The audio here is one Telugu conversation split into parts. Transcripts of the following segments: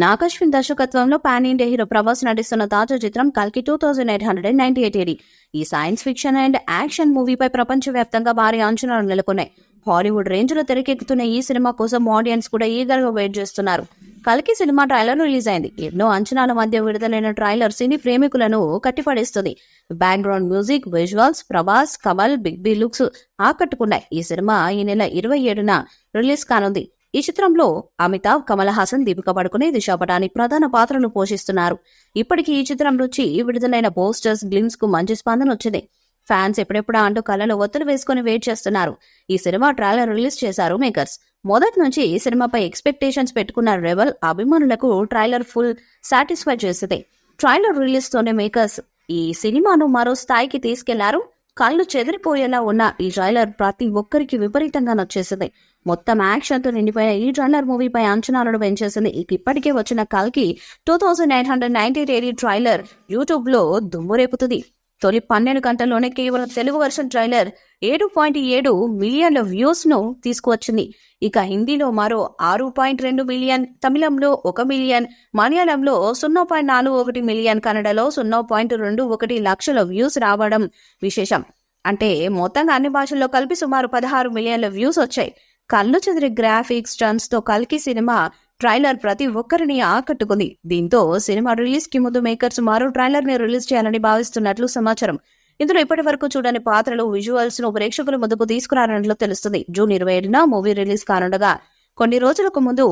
నాగశ్విన్ దర్శకత్వంలో పాన్ ఇండియా హీరో ప్రభాస్ నటిస్తున్న తాజా చిత్రం కల్కి 2898 ఈ సైన్స్ ఫిక్షన్ అండ్ యాక్షన్ మూవీపై ప్రపంచవ్యాప్తంగా భారీ అంచనాలు నెలకొన్నాయి. హాలీవుడ్ రేంజ్ లో తెరకెక్కుతున్న ఈ సినిమా కోసం ఆడియన్స్ కూడా ఈగర్ గా వెయిట్ చేస్తున్నారు. కల్కి సినిమా ట్రైలర్ రిలీజ్ అయింది. ఎన్నో అంచనాల మధ్య విడుదలైన ట్రైలర్ సినీ ప్రేమికులను కట్టిపడేస్తుంది. Background music, visuals, Prabhas, Kamal, big B looks ఆకట్టుకున్నాయి. ఈ సినిమా ఈ నెల 27న రిలీజ్ కానుంది. ఈ చిత్రంలో అమితాబ్, కమల్ హాసన్, దీపిక పడుకునే, దిశా పటాని ప్రధాన పాత్రలు పోషిస్తున్నారు. ఇప్పటికీ ఈ చిత్రం నుంచి విడుదలైన పోస్టర్స్, గ్లిమ్స్ కు మంచి స్పందన వచ్చింది. ఫ్యాన్స్ ఎప్పుడెప్పుడా అంటూ కళ్ళలో ఒత్తులు వేసుకుని వెయిట్ చేస్తున్నారు. ఈ సినిమా ట్రైలర్ రిలీజ్ చేశారు మేకర్స్. మొదటి నుంచి ఈ సినిమాపై ఎక్స్పెక్టేషన్స్ పెట్టుకున్న రెబల్ అభిమానులకు ట్రైలర్ ఫుల్ సాటిస్ఫై చేసింది. ట్రైలర్ రిలీజ్ తోనే మేకర్స్ ఈ సినిమాను మరో స్థాయికి తీసుకెళ్లారు. కళ్ళు చెదిరిపోయేలా ఉన్న ఈ ట్రైలర్ ప్రతి ఒక్కరికి విపరీతంగా నచ్చేసింది. మొత్తం యాక్షన్ తో నిండిపోయిన ఈ ట్రైలర్ మూవీపై అంచనాలను పెంచేసింది. ఇప్పటికే వచ్చిన కల్కి 2898 ట్రైలర్ యూట్యూబ్ లో దుమ్ము రేపుతుంది. తొలి 12 గంటల్లోనే కేవలం తెలుగు వర్షన్ ట్రైలర్ 7.7 మిలియన్ల వ్యూస్ ను తీసుకువచ్చింది. ఇక హిందీలో మరో 6.2 మిలియన్, తమిళంలో 1 మిలియన్, మలయాళంలో 0.41 మిలియన్, కన్నడలో 0.21 లక్షల వ్యూస్ రావడం విశేషం. అంటే మొత్తంగా అన్ని భాషల్లో కలిపి సుమారు 16 మిలియన్ల వ్యూస్ వచ్చాయి. కళ్ళు చెదిరి గ్రాఫిక్స్, స్టంట్స్ తో కల్కి సినిమా ట్రైలర్ ప్రతి ఒక్కరిని ఆకట్టుకుంది. దీంతో సినిమా రిలీజ్ కి ముందు మేకర్స్ మరో ట్రైలర్ ని రిలీజ్ చేయాలని భావిస్తున్నట్లు సమాచారం. ఇందులో ఇప్పటి వరకు చూడని పాత్రలు, విజువల్స్ ను ప్రేక్షకుల ముందుకు తీసుకురానున్నట్లు తెలుస్తుంది. జూన్ 27న మూవీ రిలీజ్ కానుండగా కొన్ని రోజులకు ముందు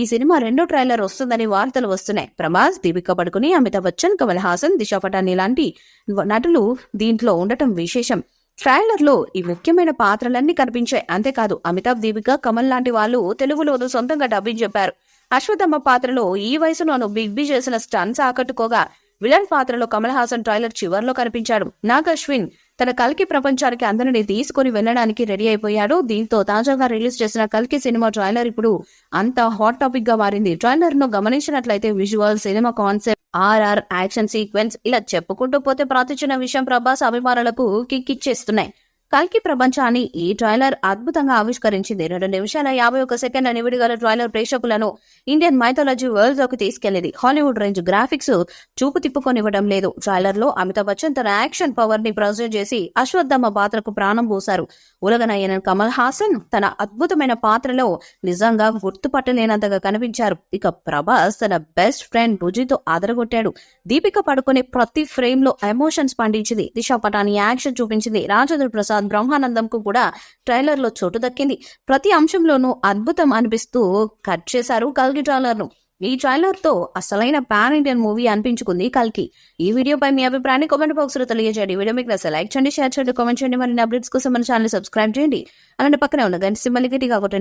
ఈ సినిమా రెండో ట్రైలర్ వస్తుందని వార్తలు వస్తున్నాయి. ప్రభాస్, దీపిక పడుకుని, అమితాబ్ బచ్చన్, కమల్ హాసన్, దిశా పటాని లాంటి నటులు దీంట్లో ఉండటం విశేషం. ట్రైలర్ లో ఈ ముఖ్యమైన పాత్రలన్నీ కనిపించాయి. అంతేకాదు అమితాబ్, దీపిక, కమల్ లాంటి వాళ్ళు తెలుగులోనూ సొంతంగా డబ్బింగ్ చెప్పారు. అశ్వత్థమ్మ పాత్రలో ఈ వయసులోనూ బిగ్ బి చేసిన స్టన్స్ ఆకట్టుకోగా, విలన్ పాత్రలో కమల్ హాసన్ ట్రైలర్ చివర్లో కనిపించాడు. నాగశ్విన్ తన కల్కి ప్రపంచానికి అందరినీ తీసుకుని వెళ్లడానికి రెడీ అయిపోయాడు. దీంతో తాజాగా రిలీజ్ చేసిన కల్కి సినిమా ట్రైలర్ ఇప్పుడు అంత హాట్ టాపిక్ గా మారింది. ట్రైలర్ ను గమనించినట్లయితే visual, cinema concept, RR, action sequence ఇలా చెప్పుకుంటూ పోతే ప్రతి చిన్న విషయం ప్రభాస్ అభిమానులకు కిక్కిచ్చేస్తున్నాయి. కల్కి ప్రపంచాన్ని ఈ ట్రైలర్ అద్భుతంగా ఆవిష్కరించింది. 2 నిమిషాల 51 సెకండ్ల నివిడిగల ట్రైలర్ ప్రేక్షకులను ఇండియన్ మైథాలజీ వరల్డ్ లోకి తీసుకెళ్లింది. హాలీవుడ్ రేంజ్ గ్రాఫిక్స్ చూపు తిప్పుకొనివ్వడం లేదు. ట్రైలర్ లో అమితాబ్ బచ్చన్ తన యాక్షన్ పవర్ ని ప్రజెంట్ చేసి అశ్వత్థమ్మ పాత్రకు ప్రాణం పోశారు. ఉలగనయ్యన కమల్ హాసన్ తన అద్భుతమైన పాత్రలో నిజంగా గుర్తుపట్టలేనంతగా కనిపించారు. ఇక ప్రభాస్ తన బెస్ట్ ఫ్రెండ్ బుజ్జితో అదరగొట్టాడు. దీపిక పడుకునే ప్రతి ఫ్రేమ్ లో ఎమోషన్స్ పండించింది. దిశా పటాని యాక్షన్ చూపించింది. రాజేంద్ర ప్రసాద్, బ్రహ్మానందం కు కూడా ట్రైలర్ లో చోటు దక్కింది. ప్రతి అంశంలోనూ అద్భుతం అనిపిస్తూ కట్ చేశారు కల్కి ట్రైలర్ ను. ఈ ట్రైలర్ తో అసలైన పాన్ ఇండియన్ మూవీ అనిపించుకుంది కల్కి. ఈ వీడియోపై మీ అభిప్రాయాన్ని కామెంట్ బాక్స్ లో తెలియజేయండి. వీడియో మీకు నచ్చితే లైక్ చేయండి, షేర్ చేయండి, కామెంట్ చేయండి. మరిన్ని అప్డేట్స్ కోసం మన ఛానల్ సబ్స్క్రైబ్ చేయండి. అలాంటి పక్కనే ఉన్న గంట సింబల్ గట్టిగా కొట్టండి.